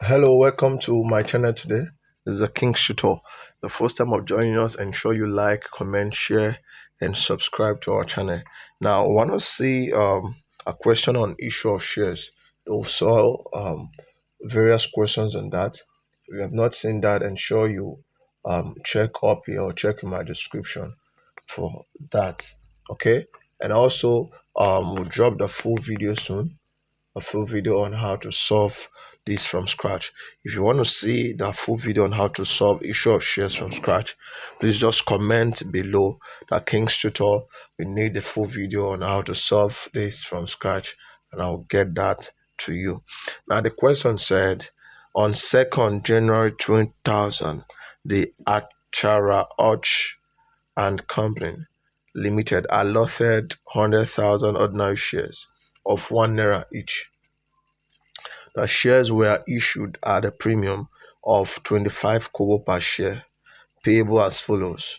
Hello, welcome to my channel today. This is the King Shooter. The first time of joining us, ensure you like, comment, share, and subscribe to our channel. Now, I want to see a question on issue of shares. We saw various questions on that. If you have not seen that, ensure you check up here or check in my description for that. Okay, and also we'll drop the full video soon, a full video on how to solve this from scratch. If you want to see the full video on how to solve issue of shares from scratch, please just comment below that King's tutor. We need the full video on how to solve this from scratch, and I'll get that to you. Now the question said, on 2nd January 2000, the Achara Arch and Company Limited allotted 100,000 ordinary shares of 1 naira each. The shares were issued at a premium of 25 kobo per share, payable as follows: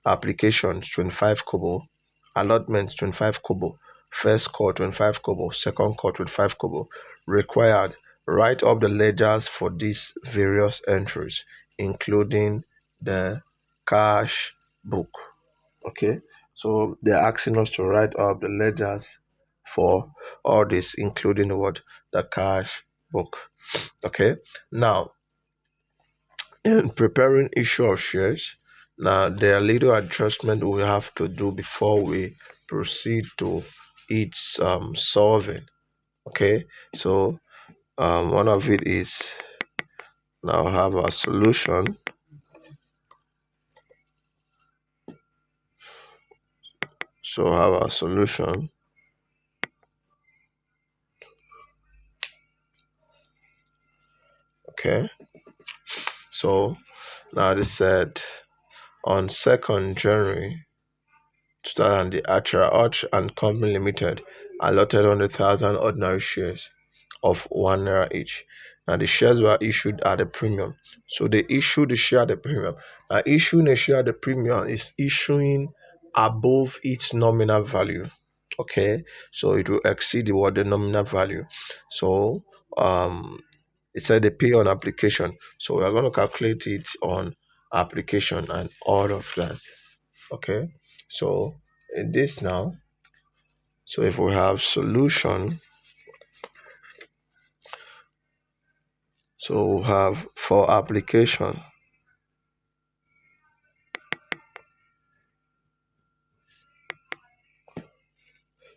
applications 25 kobo, allotments 25 kobo, first call 25 kobo, second call 25 kobo. Required: write up the ledgers for these various entries, including the cash book. Okay, so they're asking us to write up the ledgers for all this, including the cash book. Okay, now in preparing issue of shares, now there are little adjustment we have to do before we proceed to its solving. Okay, so one of it is, now have a solution. So have a solution. Okay, so now they said on 2nd January 2000, the Achara Arch and Company Limited allotted 100,000 ordinary shares of 1 naira each. Now the shares were issued at a premium. So they issued the share at a premium. Now issuing a share at a premium is issuing above its nominal value. Okay, so it will exceed the nominal value. So it said they pay on application. So we are going to calculate it on application and all of that. Okay, so in this now, so if we have solution, so we'll have for application,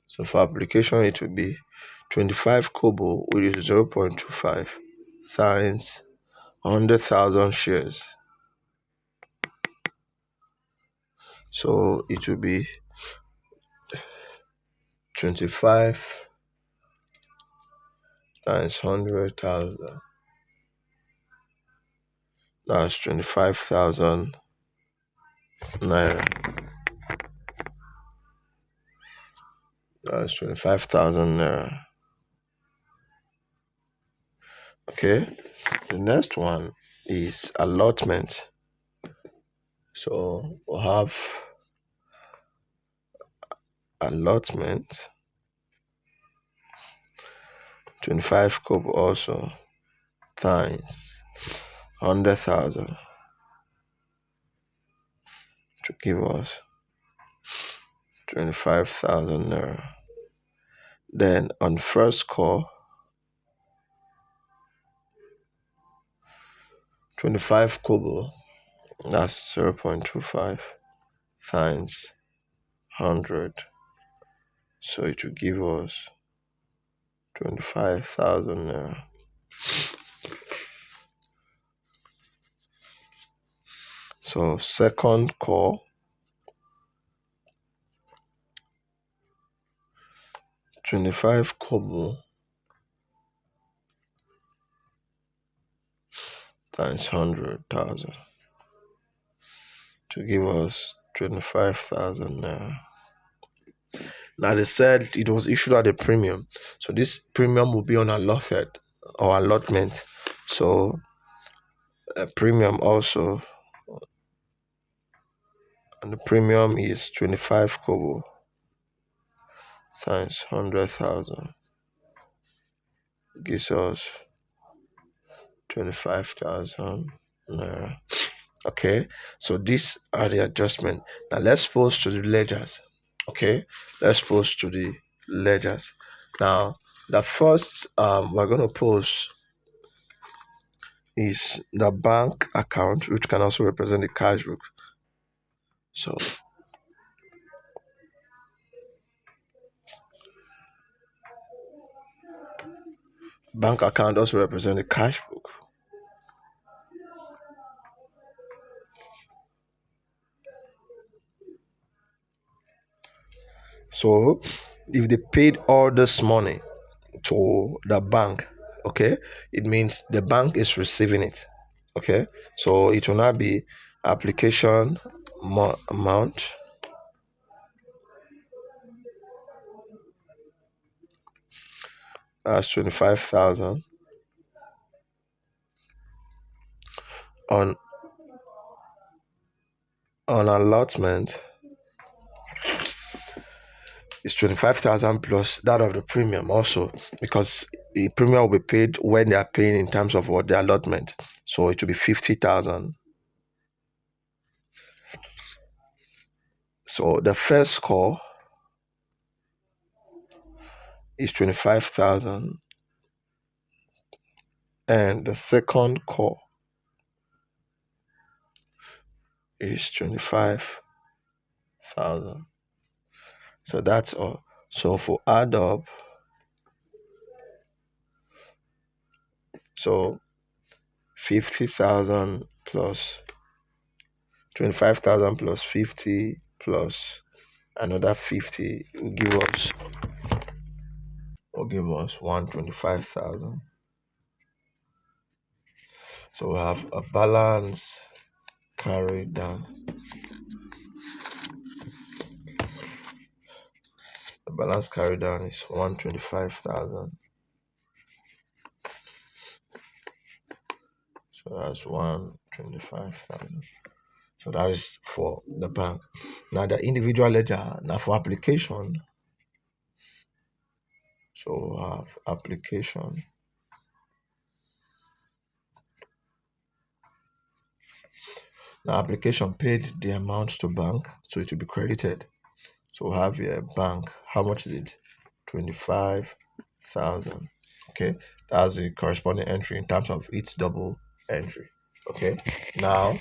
so for application it will be 25 kobo, which is 0.25 times 100,000 shares. So it will be 25 times 100,000. That's 25,000 naira. That's 25,000 naira. Okay, the next one is allotment. So we'll have allotment 25 kobo also times 100,000 to give us 25,000 naira. Then on first call, 25 kobo, that's 0.25 times 100. So it will give us 25,000 naira. So second call, 25 kobo times 100,000 to give us 25,000 naira. Now they said it was issued at a premium, so this premium will be on allotted or allotment. So a premium also, and the premium is 25 kobo times 100,000 gives us 25,000 naira. Okay, so these are the adjustment. Now let's post to the ledgers. Okay, let's post to the ledgers. Now the first we're going to post is the bank account, which can also represent the cash book. So bank account also represent the cash book. So if they paid all this money to the bank, okay, it means the bank is receiving it. Okay, so it will not be application amount as 25,000 on allotment is 25,000 plus that of the premium also, because the premium will be paid when they are paying in terms of what the allotment. So it will be 50,000. So the first call is 25,000 and the second call is 25,000. So that's all. So for add up, so 50,000 plus 25,000 plus 50 plus another 50 will give us 125,000. So we have a balance carried down. The balance carried down is 125,000. So that's 125,000. So that is for the bank. Now the individual ledger, now for application. So we have application. Now application paid the amount to bank, so it will be credited. So we have here bank. How much is it? 25,000. Okay, that's the corresponding entry in terms of its double entry. Okay, now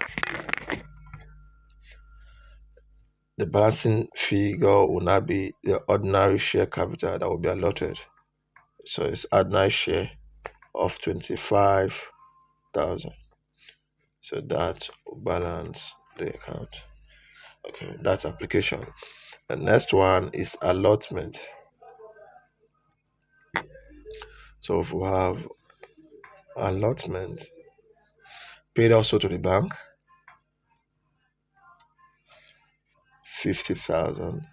the balancing figure will not be the ordinary share capital that will be allotted. So it's ordinary share of 25,000. So that will balance the account. Okay, that's application. The next one is allotment. So if we have allotment paid also to the bank, 50,000.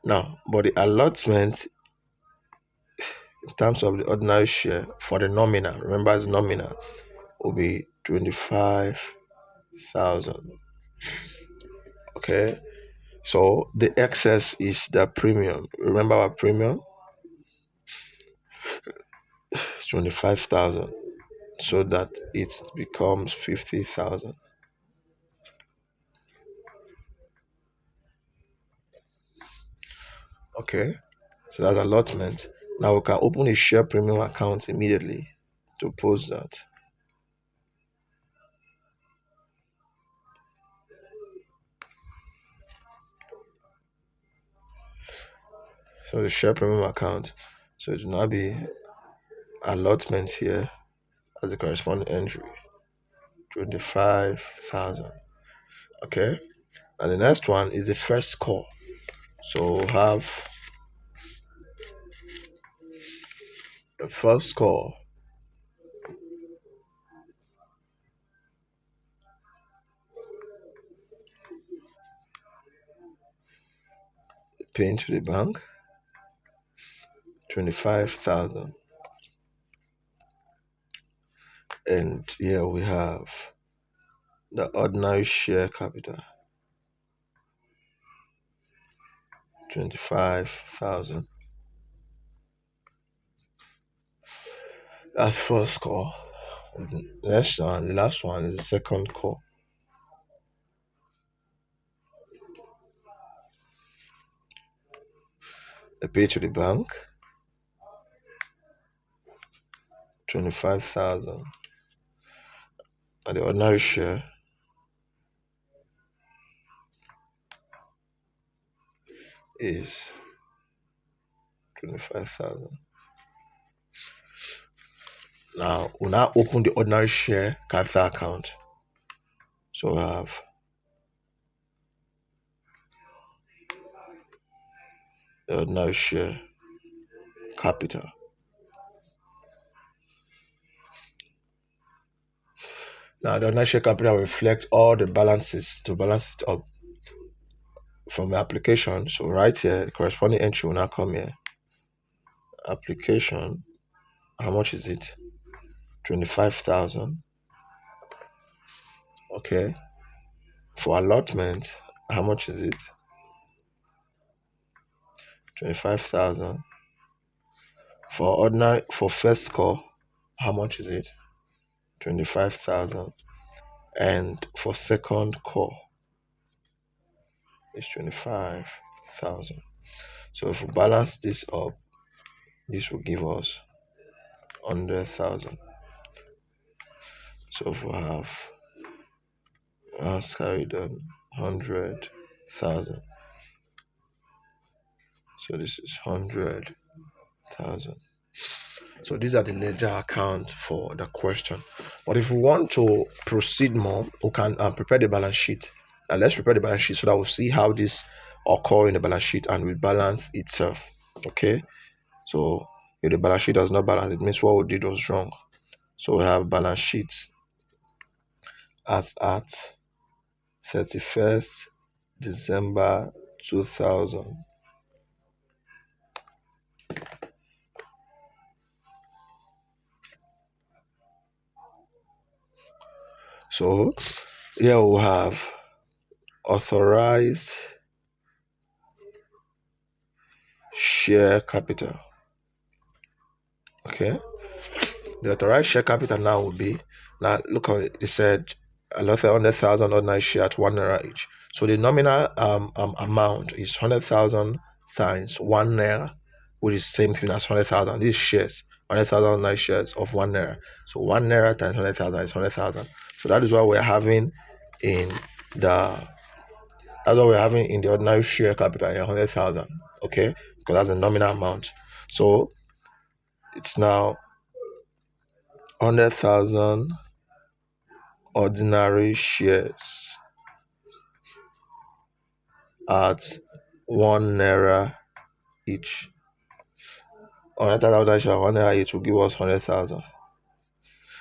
Now, but the allotment in terms of the ordinary share for the nominal, remember it's nominal, will be 25,000. Okay, so the excess is the premium. Remember our premium? It's 25,000. So that it becomes 50,000. Okay, so that's allotment. Now we can open a share premium account immediately to post that. So the share premium account, so it will now be allotment here as the corresponding entry, 25,000. Okay, and the next one is the first call. So we'll have the first call paying to the bank, 25,000. And here we have the ordinary share capital, 25,000. That's first call. The last one is the second call. They pay to the bank 25,000, and the ordinary share is 25,000. Now we now open the ordinary share capital account. So we have the ordinary share capital. Now the ordinary share capital will reflect all the balances to balance it up from the application. So right here, the corresponding entry will now come here. Application, how much is it? 25,000. Okay. For allotment, how much is it? 25,000. For first call, how much is it? 25,000. And for second call, it's 25,000. So if we balance this up, this will give us 100,000. So if we have let's carry down 100,000. So this is 100,000. So these are the ledger account for the question. But if we want to proceed more, we can prepare the balance sheet. Now let's prepare the balance sheet so that we'll see how this occur in the balance sheet and will balance itself. Okay. So if the balance sheet does not balance, it means what we did was wrong. So we have balance sheets as at 31st December 2000. So here we have authorized share capital. Okay. The authorized share capital now will be, now look at it, they said allot 100,000 ordinary share at 1 naira each. So the nominal amount is 100,000 times 1 naira, which is same thing as 100,000. These shares, 100,000 ordinary shares of 1 naira. So 1 naira times 100,000 is 100,000. So that is what we're having in the ordinary share capital in 100,000. Okay, because that's the nominal amount. So it's now 100,000 ordinary shares at 1 naira each. 100,000 ordinary shares at 1 naira each will give us 100,000.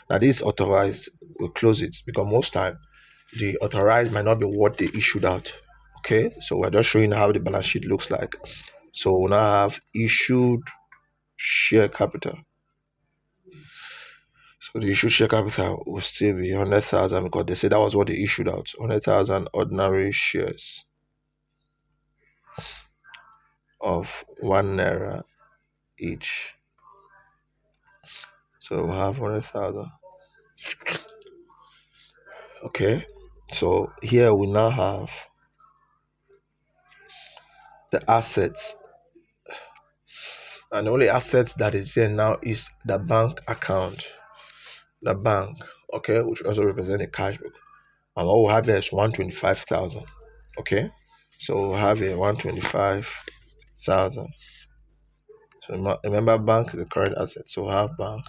Now this authorized, we'll close it because most time the authorized might not be what they issued out. Okay, so we're just showing how the balance sheet looks like. So we now have issued share capital. So the issued share capital will still be 100,000 because they said that was what they issued out. 100,000 ordinary shares of 1 naira each. So we have 100,000. Okay. So here we now have the assets. And the only assets that is here now is the bank account. The bank, okay, which also represent a cash book. And what we have here is 125,000. Okay. So we have a 125,000. So remember, bank is the current asset. So we have bank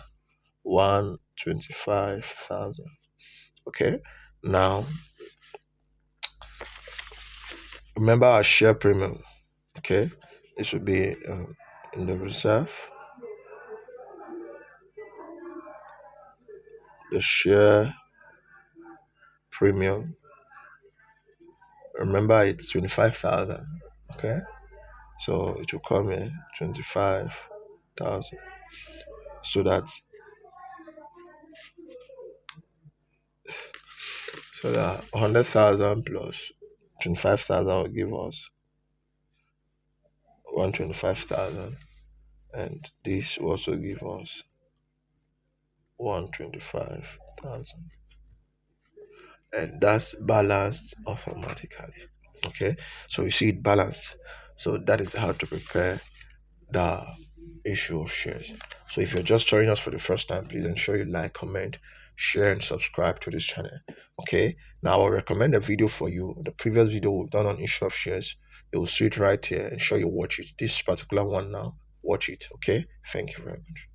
125,000. Okay. Now remember our share premium. Okay. It should be in the reserve. The share premium. Remember it's 25,000. Okay. So it will come in 25,000. So that 100,000 plus 25,000 will give us 125,000, and this will also give us 125,000, and that's balanced automatically. Okay, so you see it balanced. So that is how to prepare the issue of shares. So if you're just joining us for the first time, please ensure you like, comment, share, and subscribe to this channel. Okay, now I'll recommend a video for you. The previous video we've done on issue of shares, you will see it right here. Ensure you watch it. This particular one now, watch it. Okay, thank you very much.